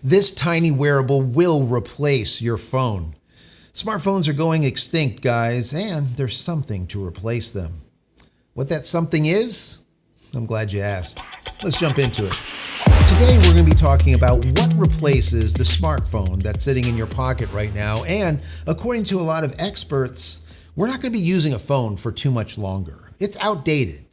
This tiny wearable will replace your phone. Smartphones are going extinct, guys, and there's something to replace them. What that something is? I'm glad you asked. Let's jump into it. Today, we're going to be talking about what replaces the smartphone that's sitting in your pocket right now. And according to a lot of experts, we're not going to be using a phone for too much longer. It's outdated.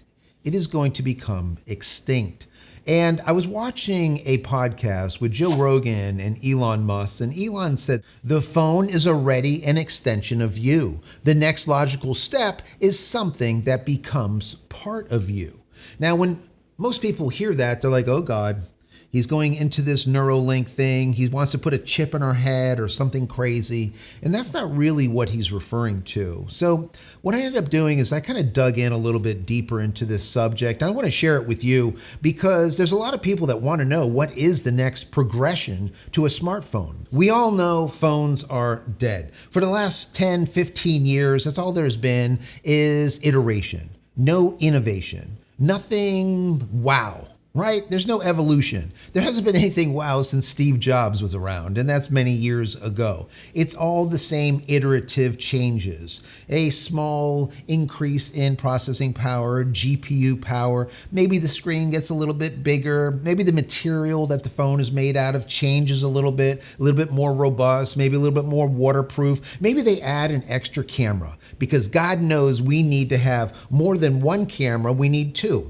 It is going to become extinct. And I was watching a podcast with Joe Rogan and Elon Musk, and Elon said, the phone is already an extension of you. The next logical step is something that becomes part of you. Now, when most people hear that, they're like, oh God, he's going into this Neuralink thing. He wants to put a chip in our head or something crazy. And that's not really what he's referring to. So what I ended up doing is I kind of dug in a little bit deeper into this subject. I want to share it with you because there's a lot of people that want to know what is the next progression to a smartphone. We all know phones are dead. For the last 10, 15 years, that's all there's been is iteration, no innovation, nothing wow. Right? There's no evolution. There hasn't been anything wow since Steve Jobs was around, and that's many years ago. It's all the same iterative changes. A small increase in processing power, GPU power. Maybe the screen gets a little bit bigger. Maybe the material that the phone is made out of changes a little bit more robust, maybe a little bit more waterproof. Maybe they add an extra camera because God knows we need to have more than one camera. We need two.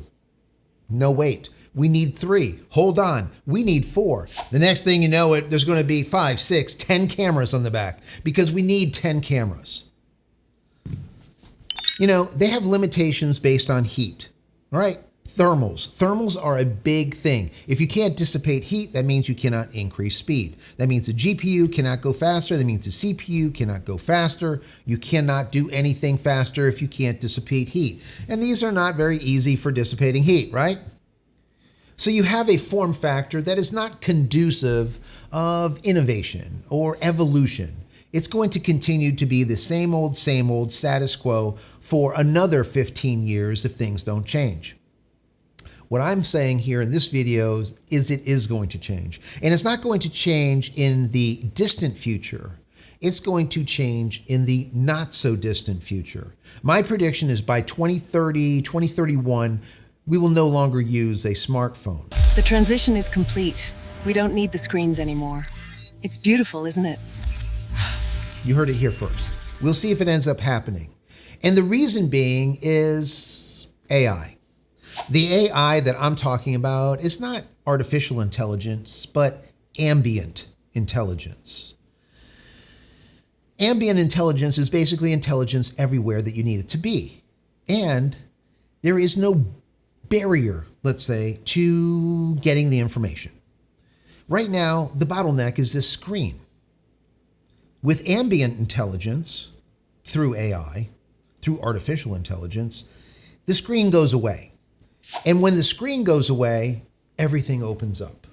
No, wait. We need 3. Hold on. We need 4. The next thing you know, there's going to be 5, 6, 10 cameras on the back because we need 10 cameras. You know, they have limitations based on heat, right? Thermals. Thermals are a big thing. If you can't dissipate heat, that means you cannot increase speed. That means the GPU cannot go faster. That means the CPU cannot go faster. You cannot do anything faster if you can't dissipate heat. And these are not very easy for dissipating heat, right? So you have a form factor that is not conducive of innovation or evolution. It's going to continue to be the same old status quo for another 15 years if things don't change. What I'm saying here in this video is it is going to change. And it's not going to change in the distant future. It's going to change in the not so distant future. My prediction is by 2030, 2031, we will no longer use a smartphone. The transition is complete. We don't need the screens anymore. It's beautiful, isn't it? You heard it here first. We'll see if it ends up happening. And the reason being is AI. The AI that I'm talking about is not artificial intelligence, but ambient intelligence. Ambient intelligence is basically intelligence everywhere that you need it to be. And there is no barrier, let's say, to getting the information. Right now, the bottleneck is this screen. With ambient intelligence, through AI, through artificial intelligence, the screen goes away. And when the screen goes away, everything opens up.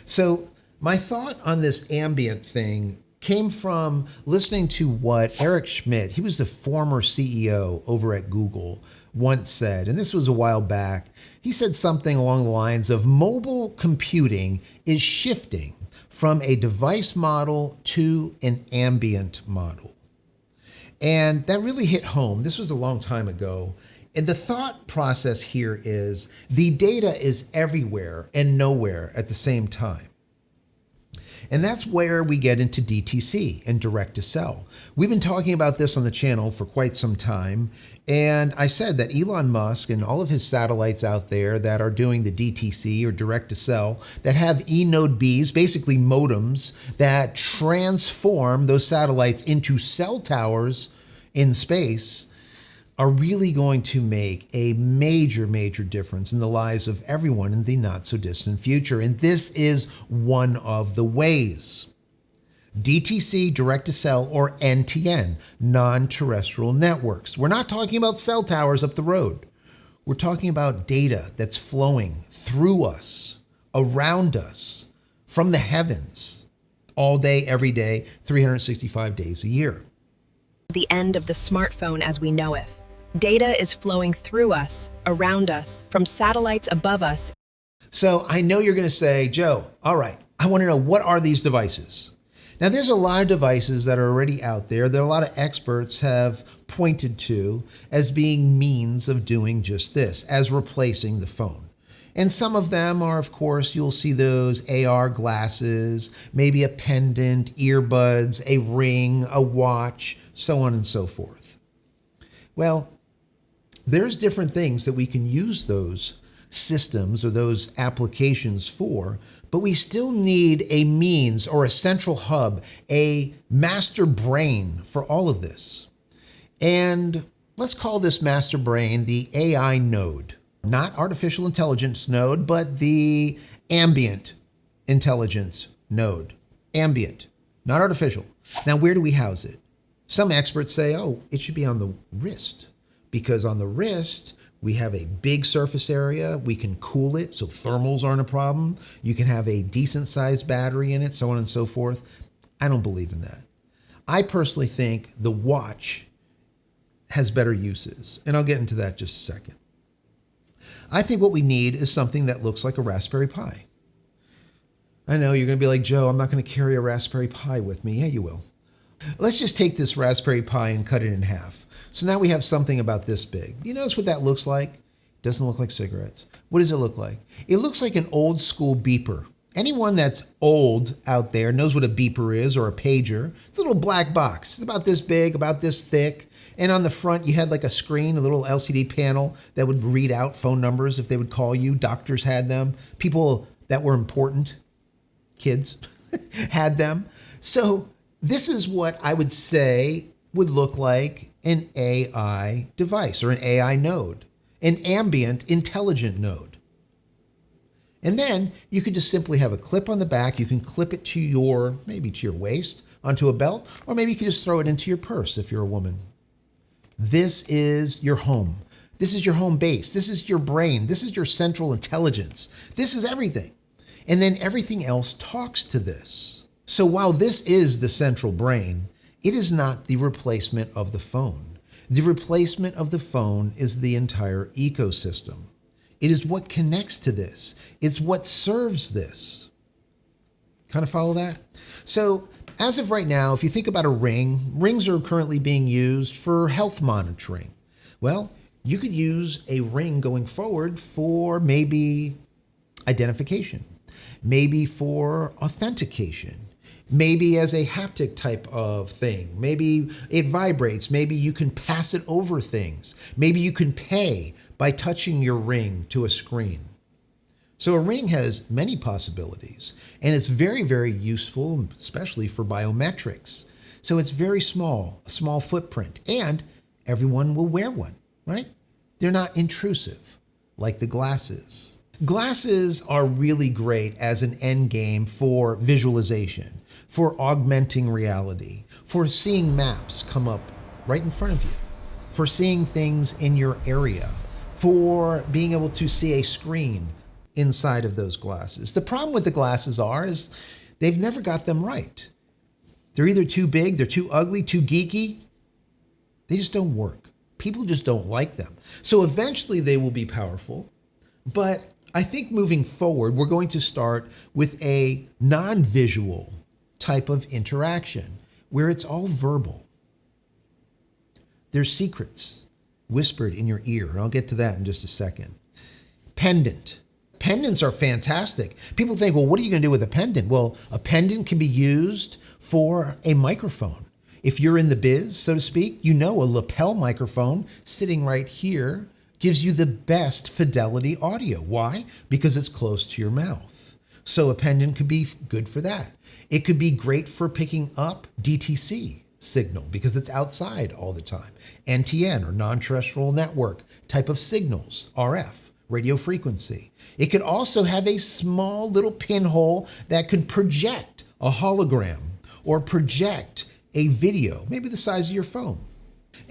So my thought on this ambient thing came from listening to what Eric Schmidt, he was the former CEO over at Google, once said, and this was a while back. He said something along the lines of mobile computing is shifting from a device model to an ambient model. And that really hit home. This was a long time ago. And the thought process here is the data is everywhere and nowhere at the same time. And that's where we get into DTC and direct to cell. We've been talking about this on the channel for quite some time. And I said that Elon Musk and all of his satellites out there that are doing the DTC or direct to cell that have eNode Bs, basically modems that transform those satellites into cell towers in space, are really going to make a major, major difference in the lives of everyone in the not so distant future. And this is one of the ways. DTC, direct to cell, or NTN, non-terrestrial networks. We're not talking about cell towers up the road. We're talking about data that's flowing through us, around us, from the heavens, all day, every day, 365 days a year. The end of the smartphone as we know it. Data is flowing through us, around us, from satellites above us. So I know you're going to say, Joe, all right, I want to know, what are these devices? Now, there's a lot of devices that are already out there that a lot of experts have pointed to as being means of doing just this, as replacing the phone. And some of them are, of course, you'll see those AR glasses, maybe a pendant, earbuds, a ring, a watch, so on and so forth. Well, there's different things that we can use those systems or those applications for, but we still need a means or a central hub, a master brain for all of this. And let's call this master brain the AI node. Not artificial intelligence node, but the ambient intelligence node. Ambient, not artificial. Now, where do we house it? Some experts say, oh, it should be on the wrist, because on the wrist, we have a big surface area. We can cool it, so thermals aren't a problem. You can have a decent sized battery in it, so on and so forth. I don't believe in that. I personally think the watch has better uses, and I'll get into that just a second. I think what we need is something that looks like a Raspberry Pi. I know you're going to be like, Joe, I'm not going to carry a Raspberry Pi with me. Yeah, you will. Let's just take this Raspberry Pi and cut it in half. So now we have something about this big. You notice what that looks like? It doesn't look like cigarettes. What does it look like? It looks like an old school beeper. Anyone that's old out there knows what a beeper is, or a pager. It's a little black box. It's about this big, about this thick. And on the front, you had like a screen, a little LCD panel that would read out phone numbers if they would call you. Doctors had them. People that were important, kids, had them. So this is what I would say would look like an AI device or an AI node, an ambient intelligent node. And then you could just simply have a clip on the back. You can clip it to maybe to your waist, onto a belt, or maybe you could just throw it into your purse if you're a woman. This is your home. This is your home base. This is your brain. This is your central intelligence. This is everything. And then everything else talks to this. So while this is the central brain, it is not the replacement of the phone. The replacement of the phone is the entire ecosystem. It is what connects to this. It's what serves this. Kind of follow that? So as of right now, if you think about a ring, rings are currently being used for health monitoring. Well, you could use a ring going forward for maybe identification, maybe for authentication, maybe as a haptic type of thing. Maybe it vibrates. Maybe you can pass it over things. Maybe you can pay by touching your ring to a screen. So a ring has many possibilities, and it's very, very useful, especially for biometrics. So it's very small, a small footprint, and everyone will wear one, right? They're not intrusive like the glasses. Glasses are really great as an end game for visualization, for augmenting reality, for seeing maps come up right in front of you, for seeing things in your area, for being able to see a screen inside of those glasses. The problem with the glasses is they've never got them right. They're either too big, they're too ugly, too geeky. They just don't work. People just don't like them. So eventually they will be powerful, but I think moving forward, we're going to start with a non-visual type of interaction where it's all verbal. There's secrets whispered in your ear, and I'll get to that in just a second. Pendant. Pendants are fantastic. People think, well, what are you going to do with a pendant? Well, a pendant can be used for a microphone. If you're in the biz, so to speak, you know a lapel microphone sitting right here gives you the best fidelity audio. Why? Because it's close to your mouth. So a pendant could be good for that. It could be great for picking up DTC signal because it's outside all the time. NTN or non-terrestrial network type of signals, RF, radio frequency. It could also have a small little pinhole that could project a hologram or project a video, maybe the size of your phone.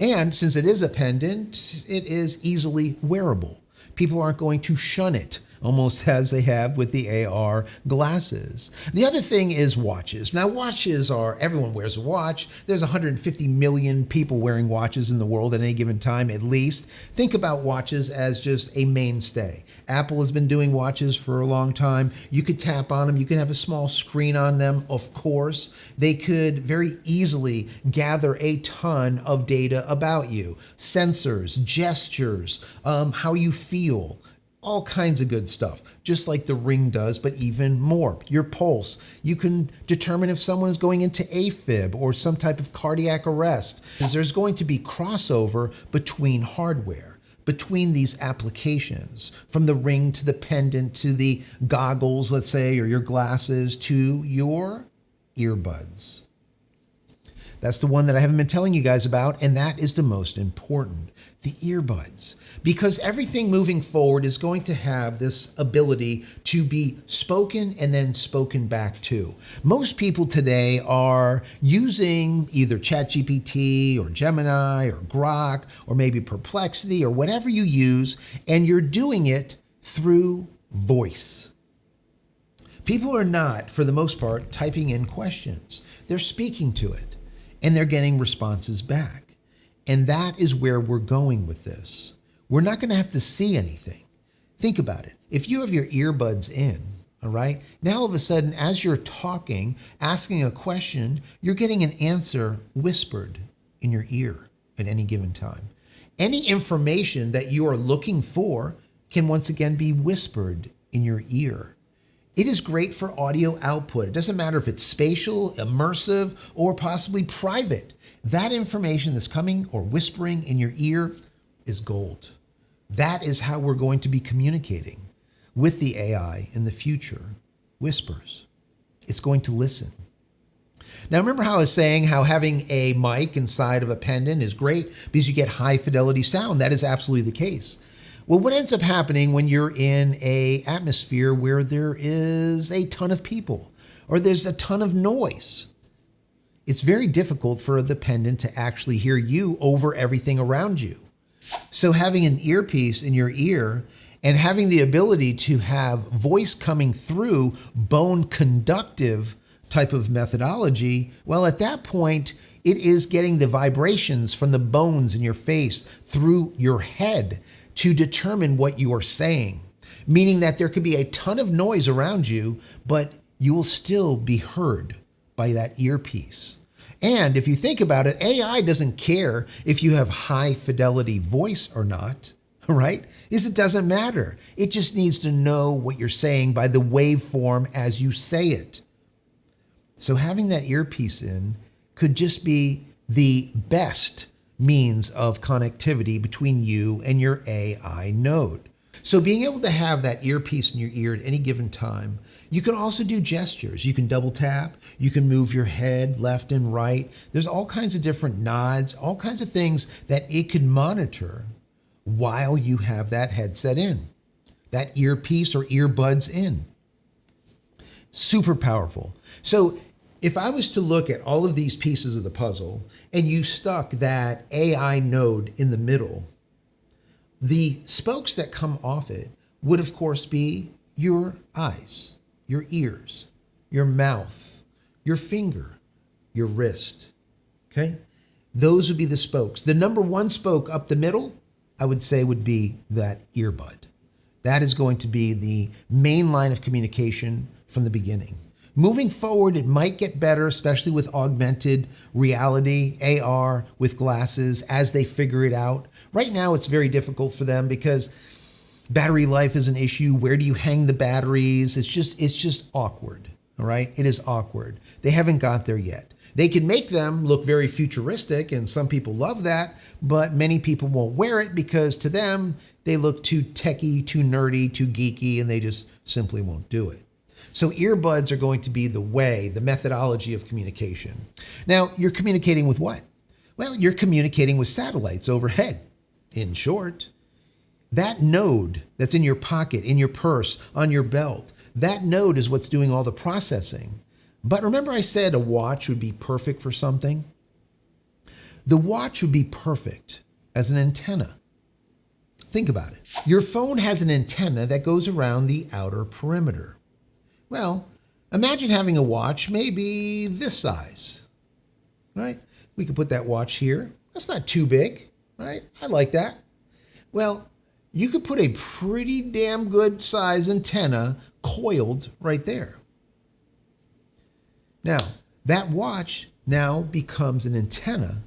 And since it is a pendant, it is easily wearable. People aren't going to shun it almost as they have with the AR glasses. The other thing is watches. Now, watches everyone wears a watch. There's 150 million people wearing watches in the world at any given time, at least. Think about watches as just a mainstay. Apple has been doing watches for a long time. You could tap on them. You could have a small screen on them, of course. They could very easily gather a ton of data about you. Sensors, gestures, how you feel, all kinds of good stuff, just like the Ring does, but even more. Your pulse. You can determine if someone is going into AFib or some type of cardiac arrest, because there's going to be crossover between hardware, between these applications, from the Ring to the pendant to the goggles, let's say, or your glasses to your earbuds. That's the one that I haven't been telling you guys about, and that is the most important, the earbuds. Because everything moving forward is going to have this ability to be spoken and then spoken back to. Most people today are using either ChatGPT or Gemini or Grok or maybe Perplexity or whatever you use, and you're doing it through voice. People are not, for the most part, typing in questions. They're speaking to it. And they're getting responses back. And that is where we're going with this. We're not going to have to see anything. Think about it. If you have your earbuds in, all right, now all of a sudden, as you're talking, asking a question, you're getting an answer whispered in your ear at any given time. Any information that you are looking for can once again be whispered in your ear. It is great for audio output. It doesn't matter if it's spatial, immersive, or possibly private. That information that's coming or whispering in your ear is gold. That is how we're going to be communicating with the AI in the future. Whispers. It's going to listen. Now, remember how I was saying how having a mic inside of a pendant is great because you get high fidelity sound. That is absolutely the case. Well, what ends up happening when you're in an atmosphere where there is a ton of people or there's a ton of noise? It's very difficult for the pendant to actually hear you over everything around you. So having an earpiece in your ear and having the ability to have voice coming through bone conductive type of methodology, well, at that point, it is getting the vibrations from the bones in your face through your head to determine what you are saying, meaning that there could be a ton of noise around you, but you will still be heard by that earpiece. And if you think about it, AI doesn't care if you have high fidelity voice or not, right? It doesn't matter. It just needs to know what you're saying by the waveform as you say it. So having that earpiece in could just be the best means of connectivity between you and your AI node. So being able to have that earpiece in your ear at any given time, you can also do gestures. You can double tap, you can move your head left and right. There's all kinds of different nods, all kinds of things that it could monitor while you have that headset in, that earpiece or earbuds in. Super powerful. So if I was to look at all of these pieces of the puzzle and you stuck that AI node in the middle, the spokes that come off it would of course be your eyes, your ears, your mouth, your finger, your wrist, okay? Those would be the spokes. The number one spoke up the middle, I would say would be that earbud. That is going to be the main line of communication from the beginning. Moving forward, it might get better, especially with augmented reality, AR, with glasses, as they figure it out. Right now, it's very difficult for them because battery life is an issue. Where do you hang the batteries? It's just awkward, all right? It is awkward. They haven't got there yet. They can make them look very futuristic, and some people love that, but many people won't wear it because to them, they look too techie, too nerdy, too geeky, and they just simply won't do it. So earbuds are going to be the way, the methodology of communication. Now, you're communicating with what? Well, you're communicating with satellites overhead. In short, that node that's in your pocket, in your purse, on your belt, that node is what's doing all the processing. But remember I said a watch would be perfect for something? The watch would be perfect as an antenna. Think about it. Your phone has an antenna that goes around the outer perimeter. Well, imagine having a watch maybe this size, right? We could put that watch here. That's not too big, right? I like that. Well, you could put a pretty damn good size antenna coiled right there. Now, that watch now becomes an antenna,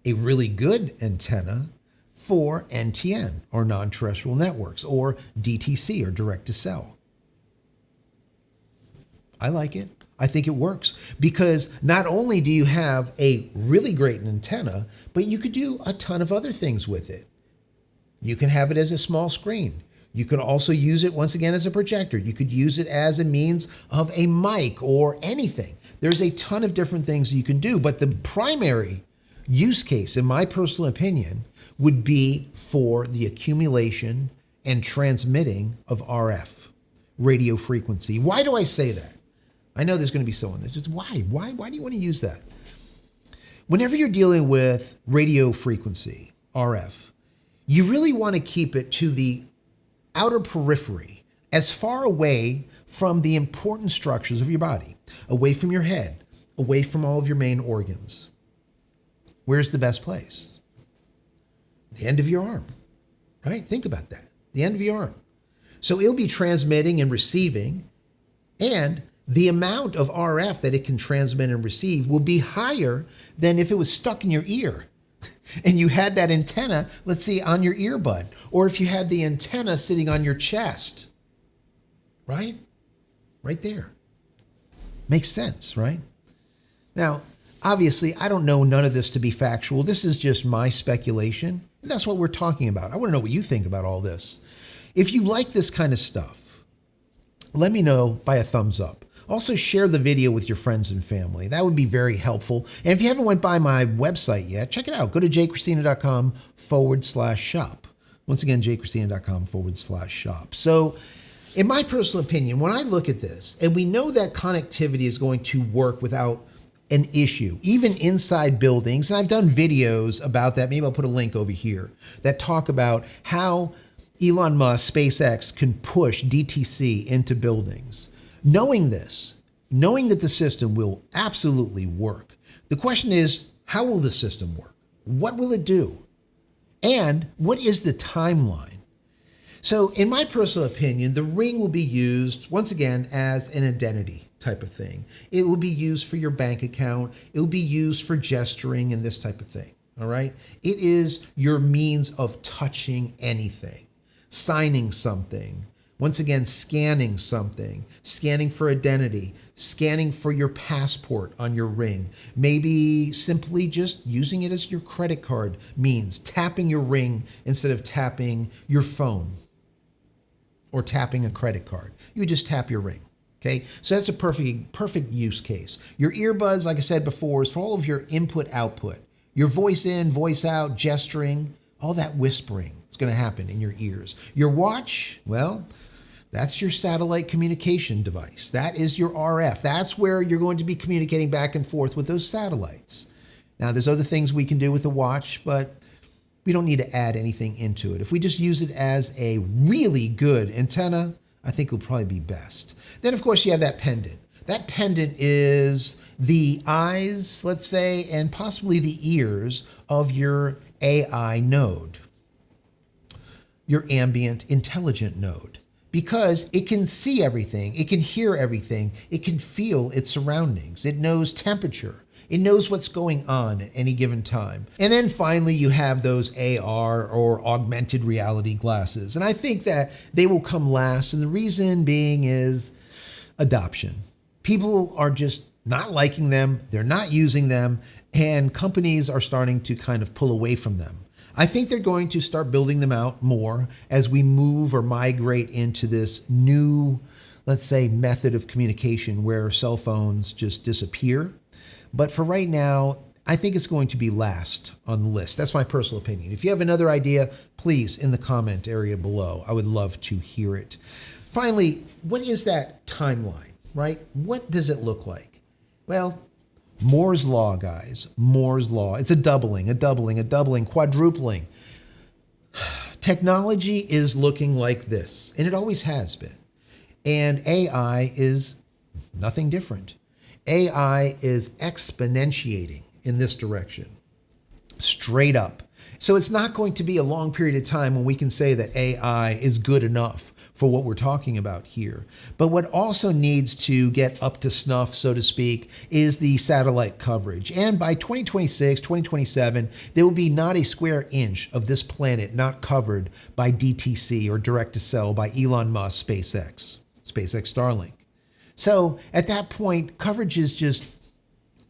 a really good antenna for NTN or non-terrestrial networks or DTC or direct to cell. I like it. I think it works because not only do you have a really great antenna, but you could do a ton of other things with it. You can have it as a small screen. You could also use it once again as a projector. You could use it as a means of a mic or anything. There's a ton of different things you can do, but the primary use case, in my personal opinion, would be for the accumulation and transmitting of RF, radio frequency. Why do I say that? I know there's going to be someone that's just, why do you want to use that? Whenever you're dealing with radio frequency, RF, you really want to keep it to the outer periphery, as far away from the important structures of your body, away from your head, away from all of your main organs. Where's the best place? The end of your arm, right? Think about that, the end of your arm. So it'll be transmitting and receiving, and the amount of RF that it can transmit and receive will be higher than if it was stuck in your ear and you had that antenna, let's say, on your earbud, or if you had the antenna sitting on your chest, right? Right there. Makes sense, right? Now, obviously, I don't know none of this to be factual. This is just my speculation, and that's what we're talking about. I want to know what you think about all this. If you like this kind of stuff, let me know by a thumbs up. Also, share the video with your friends and family. That would be very helpful. And if you haven't went by my website yet, check it out. Go to JCristina.com/shop. Once again, JCristina.com/shop. So, in my personal opinion, when I look at this, and we know that connectivity is going to work without an issue, even inside buildings, and I've done videos about that, maybe I'll put a link over here, that talk about how Elon Musk, SpaceX, can push DTC into buildings. Knowing this, knowing that the system will absolutely work, the question is, how will the system work? What will it do? And what is the timeline? So in my personal opinion, the ring will be used, once again, as an identity type of thing. It will be used for your bank account. It will be used for gesturing and this type of thing, all right? It is your means of touching anything, signing something, once again, scanning something, scanning for identity, scanning for your passport on your ring, maybe simply just using it as your credit card means, tapping your ring instead of tapping your phone or tapping a credit card. You would just tap your ring, okay? So that's a perfect use case. Your earbuds, like I said before, is for all of your input-output. Your voice in, voice out, gesturing, all that whispering is going to happen in your ears. Your watch, well, that's your satellite communication device. That is your RF. That's where you're going to be communicating back and forth with those satellites. Now, there's other things we can do with the watch, but we don't need to add anything into it. If we just use it as a really good antenna, I think it'll probably be best. Then, of course, you have that pendant. That pendant is the eyes, let's say, and possibly the ears of your AI node, your ambient intelligent node, because it can see everything, it can hear everything, it can feel its surroundings, it knows temperature, it knows what's going on at any given time. And then finally, you have those AR or augmented reality glasses. And I think that they will come last, and the reason being is adoption. People are just not liking them, they're not using them, and companies are starting to kind of pull away from them. I think they're going to start building them out more as we move or migrate into this new, let's say, method of communication where cell phones just disappear. But for right now, I think it's going to be last on the list. That's my personal opinion. If you have another idea, please, in the comment area below. I would love to hear it. Finally, what is that timeline, right? What does it look like? Well, Moore's Law, guys. Moore's Law. It's a doubling, quadrupling. Technology is looking like this, and it always has been. And AI is nothing different. AI is exponentiating in this direction, straight up. So it's not going to be a long period of time when we can say that AI is good enough for what we're talking about here. But what also needs to get up to snuff, so to speak, is the satellite coverage. And by 2026, 2027, there will be not a square inch of this planet not covered by DTC or direct to cell by Elon Musk, SpaceX Starlink. So at that point, coverage is just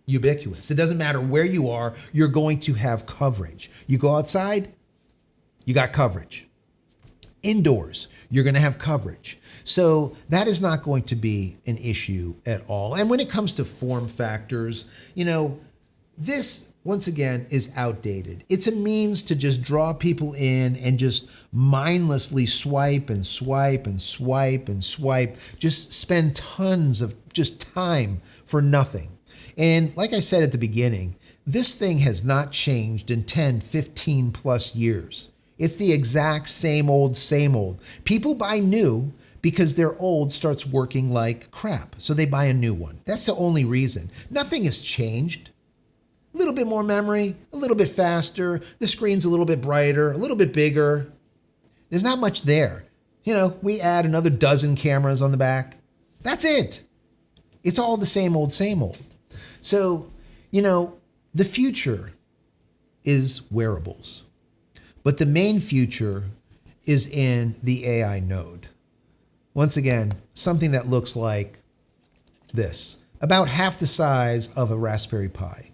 ubiquitous. It doesn't matter where you are, you're going to have coverage. You go outside, you got coverage. Indoors, you're going to have coverage. So that is not going to be an issue at all. And when it comes to form factors, this, once again, is outdated. It's a means to just draw people in and just mindlessly swipe and swipe and swipe and swipe. Just spend tons of just time for nothing. And like I said at the beginning, this thing has not changed in 10, 15 plus years. It's the exact same old, same old. People buy new because their old starts working like crap. So they buy a new one. That's the only reason. Nothing has changed. A little bit more memory, a little bit faster. The screen's a little bit brighter, a little bit bigger. There's not much there. We add another dozen cameras on the back. That's it. It's all the same old, same old. So, the future is wearables, but the main future is in the AI node. Once again, something that looks like this, about half the size of a Raspberry Pi.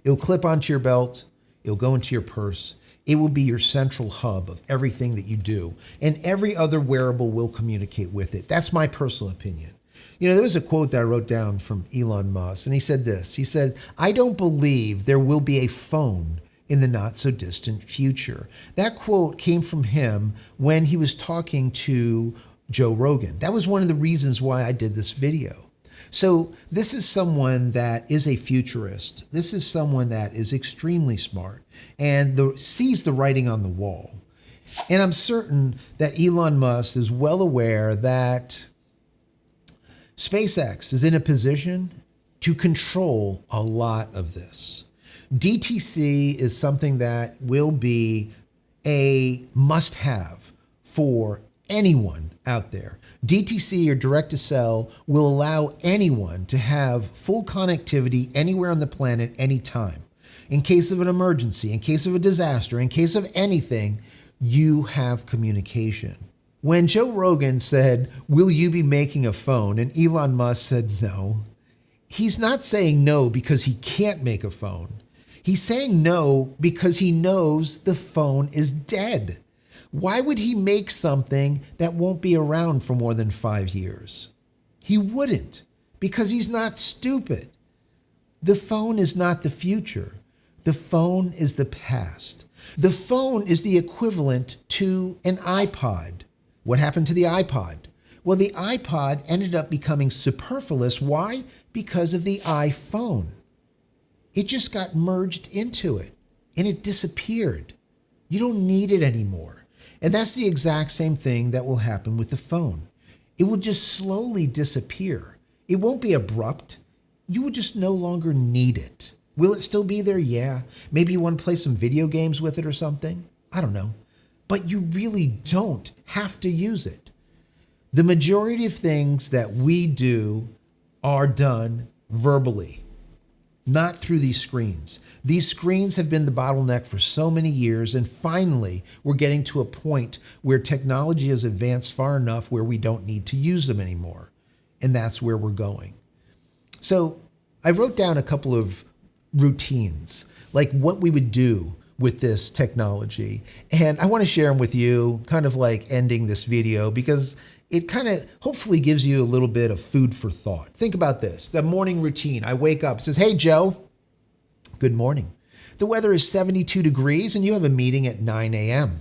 It'll clip onto your belt. It'll go into your purse. It will be your central hub of everything that you do, and every other wearable will communicate with it. That's my personal opinion. There was a quote that I wrote down from Elon Musk, and he said this. He said, "I don't believe there will be a phone in the not so distant future." That quote came from him when he was talking to Joe Rogan. That was one of the reasons why I did this video. So this is someone that is a futurist. This is someone that is extremely smart and sees the writing on the wall. And I'm certain that Elon Musk is well aware that SpaceX is in a position to control a lot of this. DTC is something that will be a must-have for anyone out there. DTC or direct to cell will allow anyone to have full connectivity anywhere on the planet, anytime. In case of an emergency, in case of a disaster, in case of anything, you have communication. When Joe Rogan said, "Will you be making a phone?" and Elon Musk said no, he's not saying no because he can't make a phone. He's saying no because he knows the phone is dead. Why would he make something that won't be around for more than 5 years? He wouldn't, because he's not stupid. The phone is not the future. The phone is the past. The phone is the equivalent to an iPod. What happened to the iPod? Well, the iPod ended up becoming superfluous. Why? Because of the iPhone. It just got merged into it and it disappeared. You don't need it anymore. And that's the exact same thing that will happen with the phone. It will just slowly disappear. It won't be abrupt. You will just no longer need it. Will it still be there? Yeah. Maybe you want to play some video games with it or something. I don't know. But you really don't have to use it. The majority of things that we do are done verbally, not through these screens. These screens have been the bottleneck for so many years, and finally, we're getting to a point where technology has advanced far enough where we don't need to use them anymore. And that's where we're going. So I wrote down a couple of routines, like what we would do with this technology. And I want to share them with you, kind of like ending this video, because it kind of hopefully gives you a little bit of food for thought. Think about this. The morning routine. I wake up, it says, "Hey, Joe, good morning. The weather is 72 degrees and you have a meeting at 9 a.m.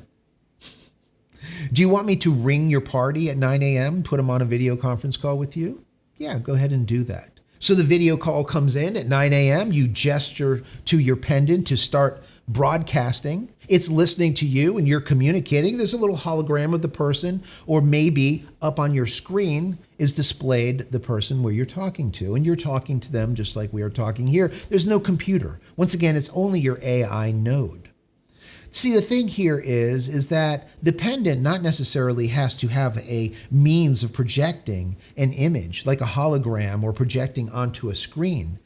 Do you want me to ring your party at 9 a.m., put them on a video conference call with you? Yeah, go ahead and do that." So the video call comes in at 9 a.m. You gesture to your pendant to start broadcasting. It's listening to you and you're communicating. There's a little hologram of the person, or maybe up on your screen is displayed the person where you're talking to, and you're talking to them just like we are talking here. There's no computer. Once again, it's only your AI node. See, the thing here is that the pendant not necessarily has to have a means of projecting an image like a hologram or projecting onto a screen.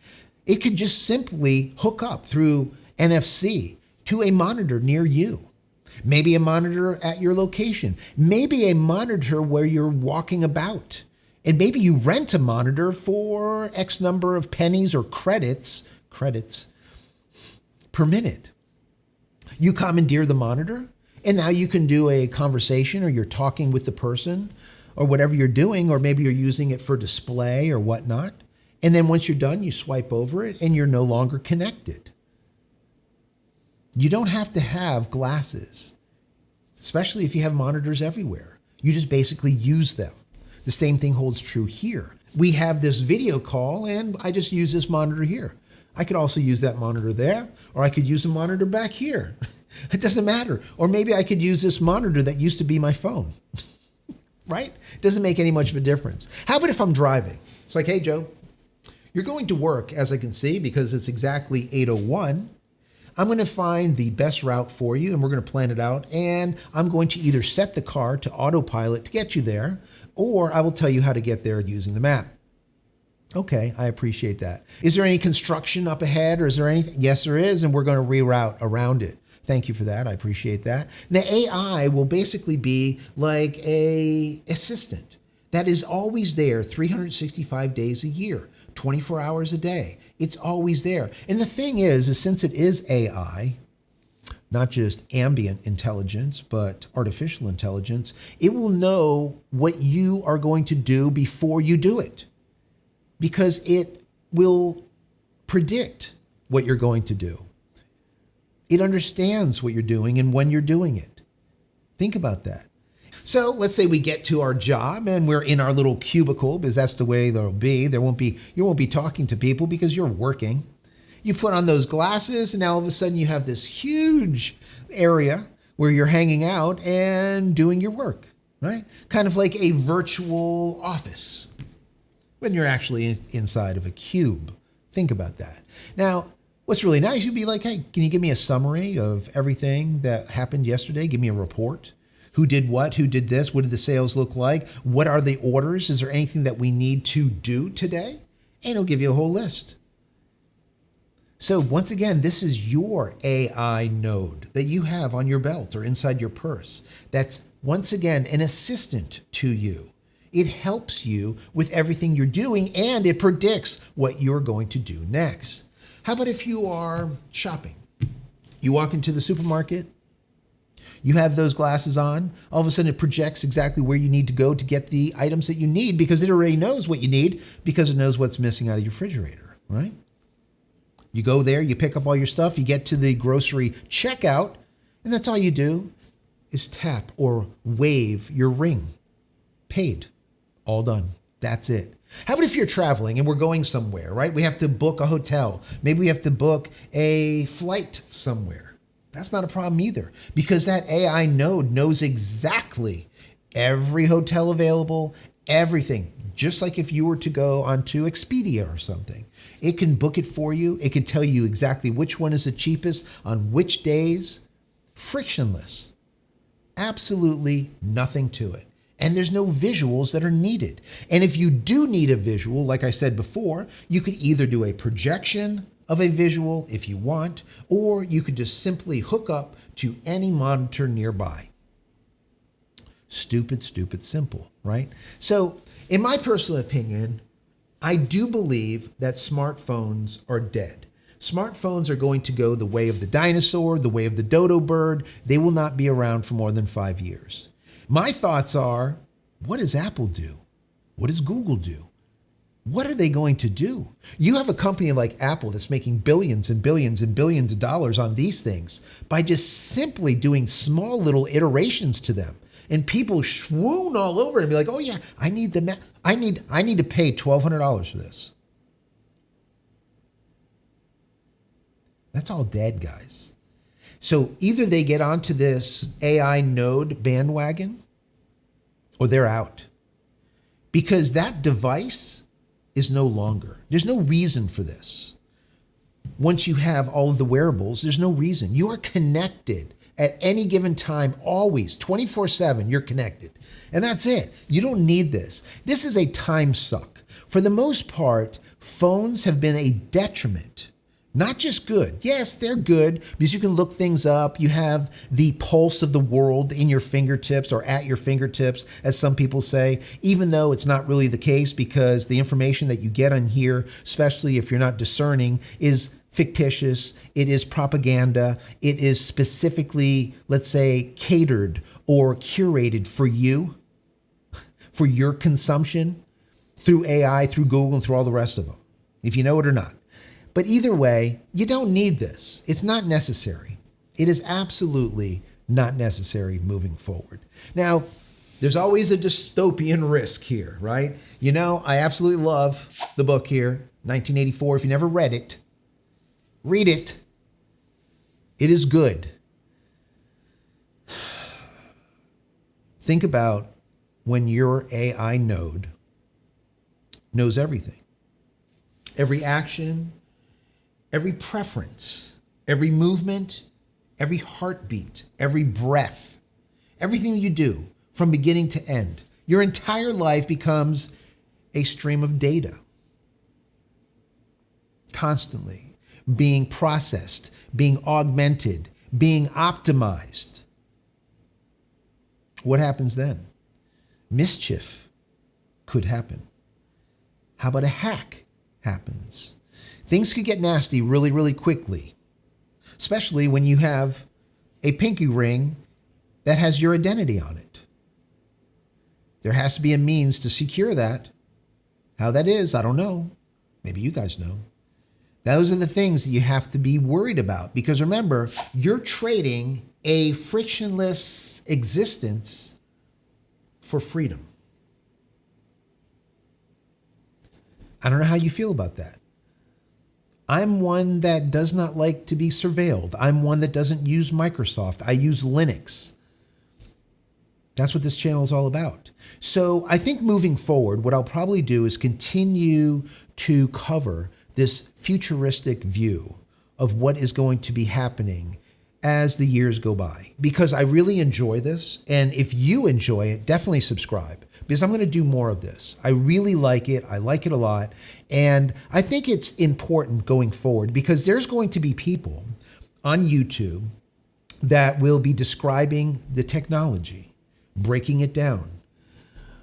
It could just simply hook up through NFC to a monitor near you. Maybe a monitor at your location. Maybe a monitor where you're walking about. And maybe you rent a monitor for X number of pennies or credits per minute. You commandeer the monitor, and now you can do a conversation, or you're talking with the person or whatever you're doing, or maybe you're using it for display or whatnot. And then once you're done, you swipe over it and you're no longer connected. You don't have to have glasses, especially if you have monitors everywhere. You just basically use them. The same thing holds true here. We have this video call and I just use this monitor here. I could also use that monitor there, or I could use a monitor back here. It doesn't matter. Or maybe I could use this monitor that used to be my phone, right? Doesn't make any much of a difference. How about if I'm driving? It's like, hey, Joe, you're going to work, as I can see, because it's exactly 8:01. I'm going to find the best route for you, and we're going to plan it out. And I'm going to either set the car to autopilot to get you there, or I will tell you how to get there using the map. Okay, I appreciate that. Is there any construction up ahead, or is there anything? Yes, there is, and we're going to reroute around it. Thank you for that. I appreciate that. The AI will basically be like an assistant that is always there 365 days a year, 24 hours a day. It's always there. And the thing is since it is AI, not just ambient intelligence, but artificial intelligence, it will know what you are going to do before you do it, because it will predict what you're going to do. It understands what you're doing and when you're doing it. Think about that. So let's say we get to our job and we're in our little cubicle, because that's the way there'll be. You won't be talking to people because you're working. You put on those glasses and now all of a sudden you have this huge area where you're hanging out and doing your work, right? Kind of like a virtual office when you're actually inside of a cube. Think about that. Now, what's really nice, you'd be like, hey, can you give me a summary of everything that happened yesterday? Give me a report. Who did what? Who did this? What did the sales look like? What are the orders? Is there anything that we need to do today? And it'll give you a whole list. So once again, this is your AI node that you have on your belt or inside your purse. That's, once again, an assistant to you. It helps you with everything you're doing, and it predicts what you're going to do next. How about if you are shopping? You walk into the supermarket, you have those glasses on, all of a sudden it projects exactly where you need to go to get the items that you need, because it already knows what you need, because it knows what's missing out of your refrigerator, right? You go there, you pick up all your stuff, you get to the grocery checkout, and that's all you do is tap or wave your ring. Paid. All done. That's it. How about if you're traveling and we're going somewhere, right? We have to book a hotel. Maybe we have to book a flight somewhere. That's not a problem either, because that AI node knows exactly every hotel available, everything. Just like if you were to go onto Expedia or something, it can book it for you. It can tell you exactly which one is the cheapest on which days. Frictionless. Absolutely nothing to it. And there's no visuals that are needed. And if you do need a visual, like I said before, you could either do a projection of a visual if you want, or you could just simply hook up to any monitor nearby. Stupid, stupid simple, right? So in my personal opinion, I do believe that smartphones are dead. Smartphones are going to go the way of the dinosaur, the way of the dodo bird. They will not be around for more than 5 years. My thoughts are, what does Apple do? What does Google do? What are they going to do? You have a company like Apple that's making billions and billions and billions of dollars on these things by just simply doing small little iterations to them. And people swoon all over it and be like, oh yeah, I need to pay $1,200 for this. That's all dead, guys. So either they get onto this AI node bandwagon or they're out, because that device is no longer. There's no reason for this. Once you have all of the wearables, there's no reason. You are connected at any given time, always, 24/7, you're connected. And that's it. You don't need this. This is a time suck. For the most part, phones have been a detriment. Not just good. Yes, they're good because you can look things up. You have the pulse of the world in your fingertips, or at your fingertips, as some people say, even though it's not really the case, because the information that you get on here, especially if you're not discerning, is fictitious. It is propaganda. It is specifically, let's say, catered or curated for you, for your consumption through AI, through Google, and through all the rest of them, if you know it or not. But either way, you don't need this. It's not necessary. It is absolutely not necessary moving forward. Now, there's always a dystopian risk here, right? You know, I absolutely love the book here, 1984. If you never read it, read it. It is good. Think about when your AI node knows everything. Every action, every preference, every movement, every heartbeat, every breath, everything you do from beginning to end. Your entire life becomes a stream of data, constantly being processed, being augmented, being optimized. What happens then? Mischief could happen. How about a hack happens? Things could get nasty really, really quickly, especially when you have a pinky ring that has your identity on it. There has to be a means to secure that. How that is, I don't know. Maybe you guys know. Those are the things that you have to be worried about, because remember, you're trading a frictionless existence for freedom. I don't know how you feel about that. I'm one that does not like to be surveilled. I'm one that doesn't use Microsoft. I use Linux. That's what this channel is all about. So I think moving forward, what I'll probably do is continue to cover this futuristic view of what is going to be happening as the years go by, because I really enjoy this. And if you enjoy it, definitely subscribe, because I'm going to do more of this. I really like it. I like it a lot. And I think it's important going forward, because there's going to be people on YouTube that will be describing the technology, breaking it down.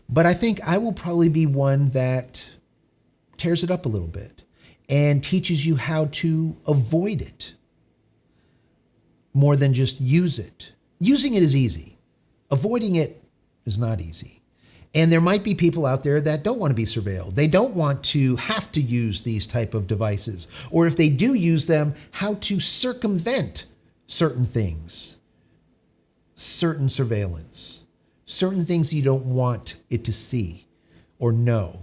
But I think I will probably be one that tears it up a little bit and teaches you how to avoid it more than just use it. Using it is easy. Avoiding it is not easy. And there might be people out there that don't want to be surveilled. They don't want to have to use these type of devices. Or if they do use them, how to circumvent certain things, certain surveillance, certain things you don't want it to see or know.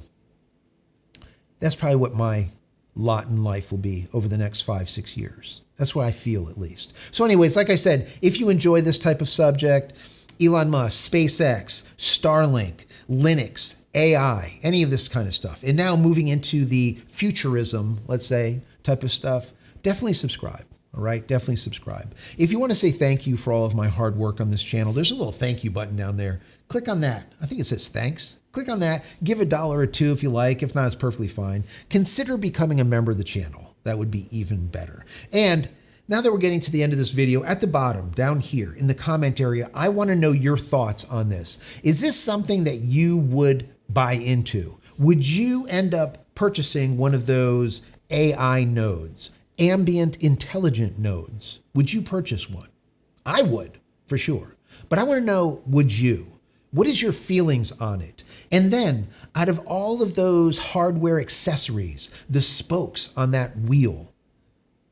That's probably what my lot in life will be over the next 5-6 years. That's what I feel, at least. So anyways, like I said, if you enjoy this type of subject, Elon Musk, SpaceX, Starlink, Linux, AI, any of this kind of stuff, and now moving into the futurism, let's say, type of stuff, definitely subscribe. All right, definitely subscribe. If you want to say thank you for all of my hard work on this channel, there's a little thank you button down there. Click on that. I think it says thanks. Click on that. Give $1 or $2 if you like. If not, it's perfectly fine. Consider becoming a member of the channel. That would be even better. And now that we're getting to the end of this video, at the bottom, down here in the comment area, I want to know your thoughts on this. Is this something that you would buy into? Would you end up purchasing one of those AI nodes? Ambient intelligent nodes? Would you purchase one? I would, for sure. But I want to know, would you? What is your feelings on it? And then, out of all of those hardware accessories, the spokes on that wheel,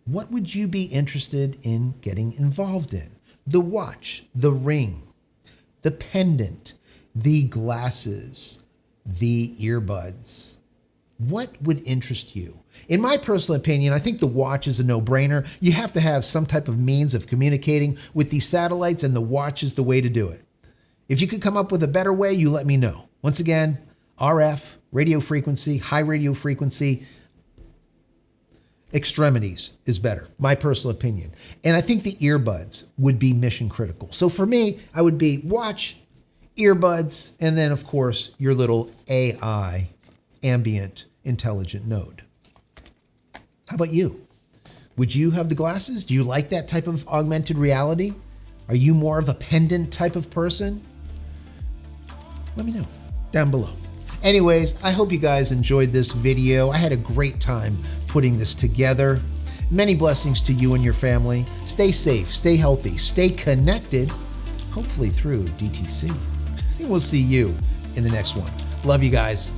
what would you be interested in getting involved in? The watch, the ring, the pendant, the glasses, the earbuds. What would interest you? In my personal opinion, I think the watch is a no-brainer. You have to have some type of means of communicating with these satellites, and the watch is the way to do it. If you could come up with a better way, you let me know. Once again, RF, radio frequency, high radio frequency, extremities is better, my personal opinion. And I think the earbuds would be mission critical. So for me, I would be watch, earbuds, and then of course your little AI, ambient intelligent node. How about you? Would you have the glasses? Do you like that type of augmented reality? Are you more of a pendant type of person? Let me know down below. Anyways, I hope you guys enjoyed this video. I had a great time putting this together. Many blessings to you and your family. Stay safe, stay healthy, stay connected, hopefully through DTC. We'll see you in the next one. Love you guys.